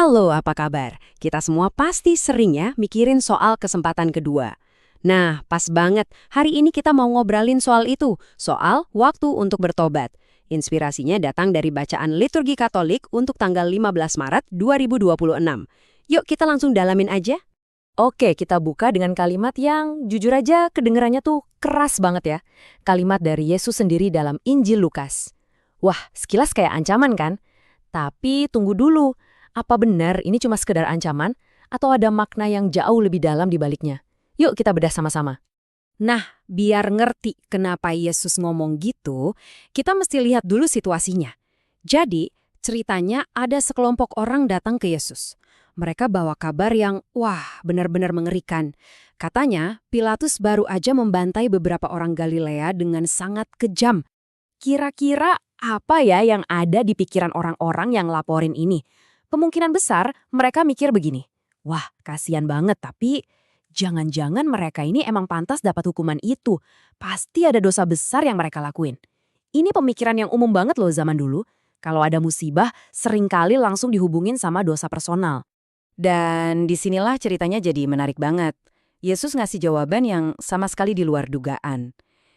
Halo, apa kabar? Kita semua pasti sering ya mikirin soal kesempatan kedua. Nah, pas banget. Hari ini kita mau ngobrolin soal itu, soal waktu untuk bertobat. Inspirasinya datang dari bacaan liturgi Katolik untuk tanggal 15 Maret 2026. Yuk kita langsung dalamin aja. Oke, kita buka dengan kalimat yang jujur aja kedengarannya tuh keras banget ya. Kalimat dari Yesus sendiri dalam Injil Lukas. Wah, sekilas kayak ancaman kan? Tapi tunggu dulu, apa benar ini cuma sekedar ancaman? Atau ada makna yang jauh lebih dalam di baliknya? Yuk kita bedah sama-sama. Nah, biar ngerti kenapa Yesus ngomong gitu, kita mesti lihat dulu situasinya. Jadi, ceritanya ada sekelompok orang datang ke Yesus. Mereka bawa kabar yang, wah, benar-benar mengerikan. Katanya, Pilatus baru aja membantai beberapa orang Galilea dengan sangat kejam. Kira-kira apa ya yang ada di pikiran orang-orang yang laporin ini? Kemungkinan besar mereka mikir begini, wah, kasihan banget, tapi jangan-jangan mereka ini emang pantas dapat hukuman itu. Pasti ada dosa besar yang mereka lakuin. Ini pemikiran yang umum banget loh zaman dulu. Kalau ada musibah, seringkali langsung dihubungin sama dosa personal. Dan disinilah ceritanya jadi menarik banget. Yesus ngasih jawaban yang sama sekali di luar dugaan.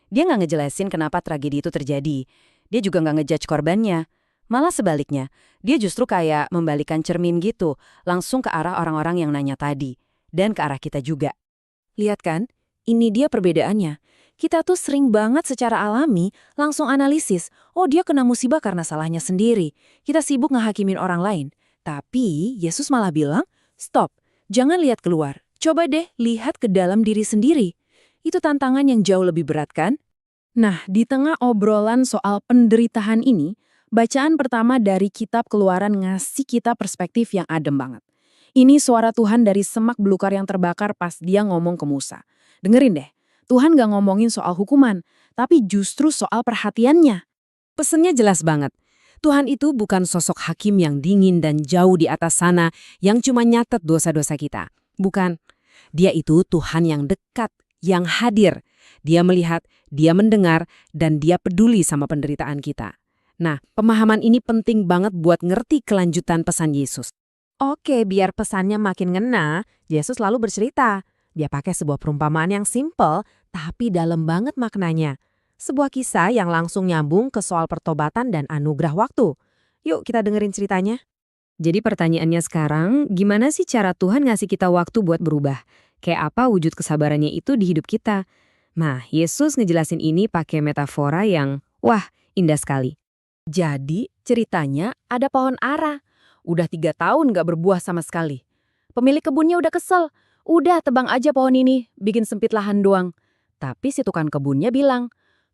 Dia nggak ngejelasin kenapa tragedi itu terjadi. Dia juga nggak ngejudge korbannya. Malah sebaliknya, dia justru kayak membalikan cermin gitu, langsung ke arah orang-orang yang nanya tadi. Dan ke arah kita juga. Lihat kan, ini dia perbedaannya. Kita tuh sering banget secara alami langsung analisis, oh dia kena musibah karena salahnya sendiri. Kita sibuk ngehakimin orang lain. Tapi Yesus malah bilang, stop, jangan lihat keluar. Coba deh lihat ke dalam diri sendiri. Itu tantangan yang jauh lebih berat kan? Nah, di tengah obrolan soal penderitaan ini, bacaan pertama dari kitab Keluaran ngasih kita perspektif yang adem banget. Ini suara Tuhan dari semak belukar yang terbakar pas dia ngomong ke Musa. Dengerin deh, Tuhan gak ngomongin soal hukuman, tapi justru soal perhatiannya. Pesennya jelas banget. Tuhan itu bukan sosok hakim yang dingin dan jauh di atas sana yang cuma nyatet dosa-dosa kita. Bukan. Dia itu Tuhan yang dekat, yang hadir. Dia melihat, dia mendengar, dan dia peduli sama penderitaan kita. Nah, pemahaman ini penting banget buat ngerti kelanjutan pesan Yesus. Oke, biar pesannya makin ngena, Yesus lalu bercerita. Dia pakai sebuah perumpamaan yang simpel, tapi dalam banget maknanya. Sebuah kisah yang langsung nyambung ke soal pertobatan dan anugerah waktu. Yuk kita dengerin ceritanya. Jadi pertanyaannya sekarang, gimana sih cara Tuhan ngasih kita waktu buat berubah? Kayak apa wujud kesabarannya itu di hidup kita? Nah, Yesus ngejelasin ini pakai metafora yang, wah, indah sekali. Jadi ceritanya ada pohon ara. Udah 3 tahun gak berbuah sama sekali. Pemilik kebunnya udah kesel. Udah tebang aja pohon ini, bikin sempit lahan doang. Tapi si tukang kebunnya bilang,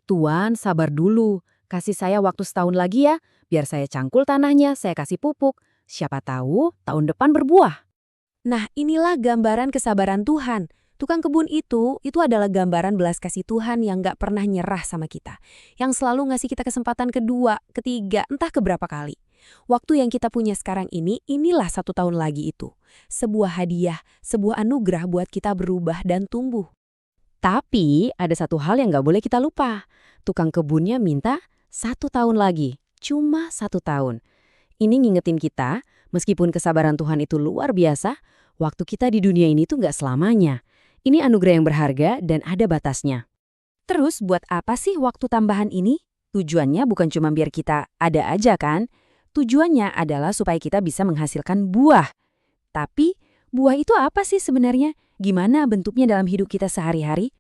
Tuan sabar dulu, kasih saya waktu setahun lagi ya, biar saya cangkul tanahnya, saya kasih pupuk. Siapa tahu tahun depan berbuah. Nah inilah gambaran kesabaran Tuhan. Tukang kebun itu adalah gambaran belas kasih Tuhan yang gak pernah nyerah sama kita. Yang selalu ngasih kita kesempatan kedua, ketiga, entah keberapa kali. Waktu yang kita punya sekarang ini, inilah 1 tahun lagi itu. Sebuah hadiah, sebuah anugerah buat kita berubah dan tumbuh. Tapi ada satu hal yang gak boleh kita lupa. Tukang kebunnya minta 1 tahun lagi, cuma 1 tahun. Ini ngingetin kita, meskipun kesabaran Tuhan itu luar biasa, waktu kita di dunia ini tuh gak selamanya. Ini anugerah yang berharga dan ada batasnya. Terus buat apa sih waktu tambahan ini? Tujuannya bukan cuma biar kita ada aja kan? Tujuannya adalah supaya kita bisa menghasilkan buah. Tapi buah itu apa sih sebenarnya? Gimana bentuknya dalam hidup kita sehari-hari?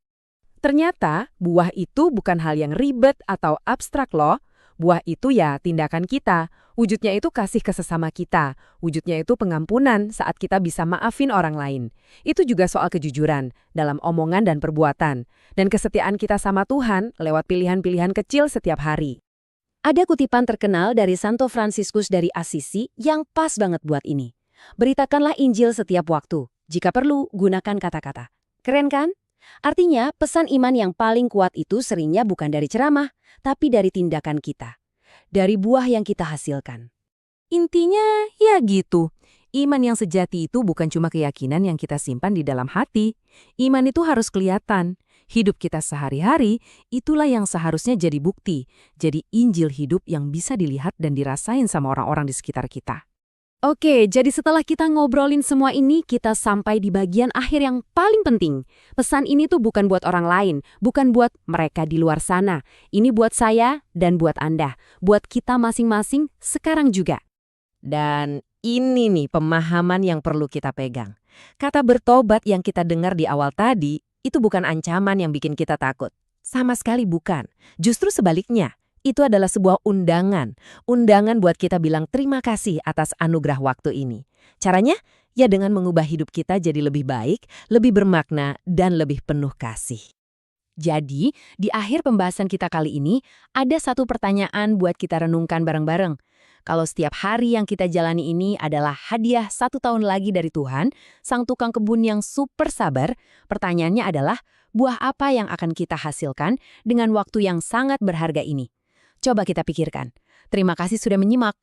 Ternyata buah itu bukan hal yang ribet atau abstrak loh. Buah itu ya tindakan kita. Wujudnya itu kasih ke sesama kita. Wujudnya itu pengampunan saat kita bisa maafin orang lain. Itu juga soal kejujuran dalam omongan dan perbuatan. Dan kesetiaan kita sama Tuhan lewat pilihan-pilihan kecil setiap hari. Ada kutipan terkenal dari Santo Fransiskus dari Assisi yang pas banget buat ini. Beritakanlah Injil setiap waktu. Jika perlu, gunakan kata-kata. Keren kan? Artinya, pesan iman yang paling kuat itu seringnya bukan dari ceramah, tapi dari tindakan kita. Dari buah yang kita hasilkan. Intinya, ya gitu. Iman yang sejati itu bukan cuma keyakinan yang kita simpan di dalam hati. Iman itu harus kelihatan. Hidup kita sehari-hari, itulah yang seharusnya jadi bukti. Jadi Injil hidup yang bisa dilihat dan dirasain sama orang-orang di sekitar kita. Oke, jadi setelah kita ngobrolin semua ini, kita sampai di bagian akhir yang paling penting. Pesan ini tuh bukan buat orang lain, bukan buat mereka di luar sana. Ini buat saya dan buat Anda, buat kita masing-masing sekarang juga. Dan ini nih pemahaman yang perlu kita pegang. Kata bertobat yang kita dengar di awal tadi, itu bukan ancaman yang bikin kita takut. Sama sekali bukan. Justru sebaliknya. Itu adalah sebuah undangan. Undangan buat kita bilang terima kasih atas anugerah waktu ini. Caranya? Ya dengan mengubah hidup kita jadi lebih baik, lebih bermakna, dan lebih penuh kasih. Jadi, di akhir pembahasan kita kali ini, ada satu pertanyaan buat kita renungkan bareng-bareng. Kalau setiap hari yang kita jalani ini adalah hadiah 1 tahun lagi dari Tuhan, sang tukang kebun yang super sabar, pertanyaannya adalah, buah apa yang akan kita hasilkan dengan waktu yang sangat berharga ini? Coba kita pikirkan. Terima kasih sudah menyimak.